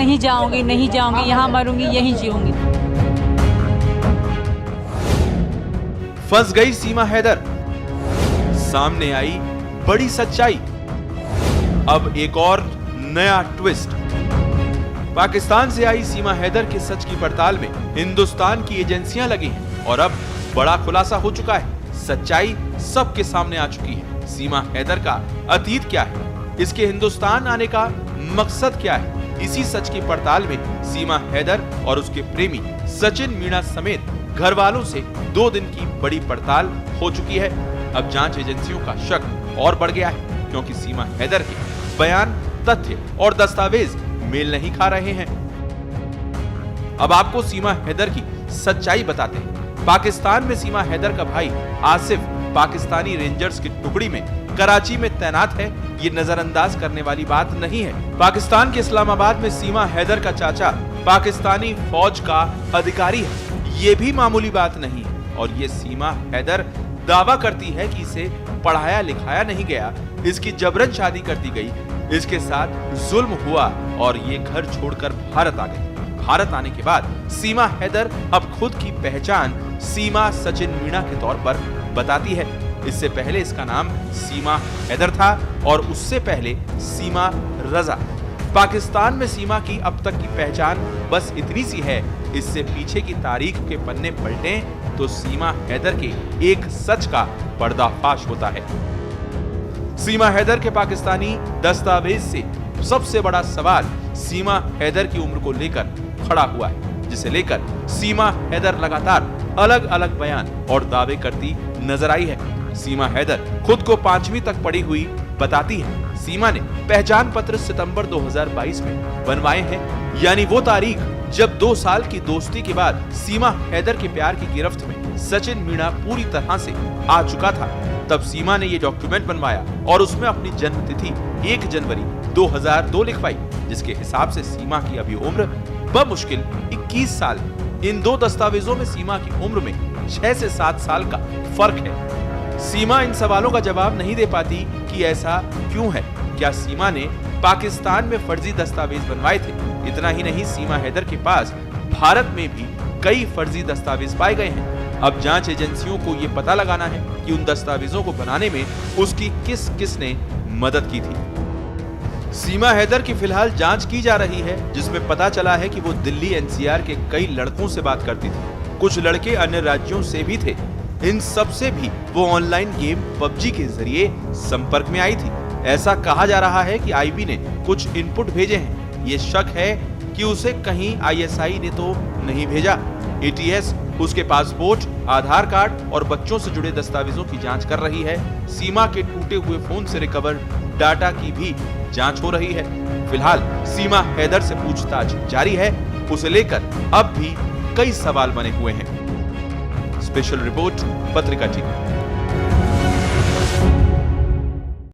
नहीं जाऊंगी, नहीं जाऊंगी, यहाँ मरूंगी, यहीं जीऊंगी। फंस गई सीमा हैदर, सामने आई बड़ी सच्चाई। अब एक और नया ट्विस्ट। पाकिस्तान से आई सीमा हैदर के सच की पड़ताल में हिंदुस्तान की एजेंसियां लगी हैं और अब बड़ा खुलासा हो चुका है। सच्चाई सबके सामने आ चुकी है। सीमा हैदर का अतीत क्या है, इसके हिंदुस्तान आने का मकसद क्या है, इसी सच की पड़ताल में सीमा हैदर और उसके प्रेमी सचिन मीणा समेत घर वालों से 2 दिन की बड़ी पड़ताल हो चुकी है। अब जांच एजेंसियों का शक और बढ़ गया है क्योंकि सीमा हैदर के बयान, तथ्य और दस्तावेज मेल नहीं खा रहे हैं। अब आपको सीमा हैदर की सच्चाई बताते हैं। पाकिस्तान में सीमा हैदर का भाई आसिफ पाकिस्तानी रेंजर्स की टुकड़ी में कराची में तैनात है। ये नजरअंदाज करने वाली बात नहीं है। पाकिस्तान के इस्लामाबाद में सीमा हैदर का चाचा पाकिस्तानी फौज का अधिकारी है। ये भी मामूली बात नहीं है। और ये सीमा हैदर दावा करती है कि इसे पढ़ाया लिखाया नहीं गया, इसकी जबरन शादी कर दी गई, इसके साथ जुल्म हुआ और ये घर छोड़कर भारत आ गई। भारत आने के बाद सीमा हैदर अब खुद की पहचान सीमा सचिन मीणा के तौर पर बताती है। इससे पहले इसका नाम सीमा हैदर था और उससे पहले सीमा रजा। पाकिस्तान में सीमा की अब तक की पहचान बस इतनी सी है। इससे पीछे की तारीख के पन्ने पलटें तो सीमा हैदर के एक सच का पर्दाफाश होता है। सीमा हैदर के पाकिस्तानी दस्तावेज से सबसे बड़ा सवाल सीमा हैदर की उम्र को लेकर खड़ा हुआ है, जिसे लेकर सीमा हैदर लगातार अलग अलग बयान और दावे करती नजर आई है। सीमा हैदर खुद को 5वीं तक पढ़ी हुई बताती है। सीमा ने पहचान पत्र सितंबर 2022 में बनवाए हैं, यानी वो तारीख जब 2 साल की दोस्ती के बाद सीमा हैदर के प्यार की गिरफ्त में सचिन मीणा पूरी तरह से आ चुका था। तब सीमा ने ये डॉक्यूमेंट बनवाया और उसमें अपनी जन्म तिथि 1 जनवरी 2002 लिखवाई, जिसके हिसाब से सीमा की अभी उम्र बमुश्किल 21 साल है। इन 2 दस्तावेजों में सीमा की उम्र में 6 से 7 साल का फर्क है। सीमा इन सवालों का जवाब नहीं दे पाती कि ऐसा क्यों है। क्या सीमा ने पाकिस्तान में फर्जी दस्तावेज बनवाए थे? इतना ही नहीं, सीमा हैदर के पास भारत में भी कई फर्जी दस्तावेज पाए गए हैं। अब जांच एजेंसियों को ये पता लगाना है कि उन दस्तावेजों को बनाने में उसकी किस ने मदद की थी। सीमा हैदर की फिलहाल जांच की जा रही है, जिसमें पता चला है कि वो दिल्ली एनसीआर के कई लड़कों से बात करती थी। कुछ लड़के अन्य राज्यों से भी थे। इन सब से भी वो ऑनलाइन गेम पबजी के जरिए संपर्क में आई थी। ऐसा कहा जा रहा है कि आईबी ने कुछ इनपुट भेजे हैं। ये शक है कि उसे कहीं आईएसआई ने तो नहीं भेजा। एटीएस उसके पासपोर्ट, आधार कार्ड और बच्चों से जुड़े दस्तावेजों की जांच कर रही है। सीमा के टूटे हुए फोन से रिकवर डाटा की भी जांच हो रही है। फिलहाल सीमा हैदर से पूछताछ जारी है। उसे लेकर अब भी कई सवाल बने हुए हैं। स्पेशल रिपोर्ट, पत्रिका टीवी।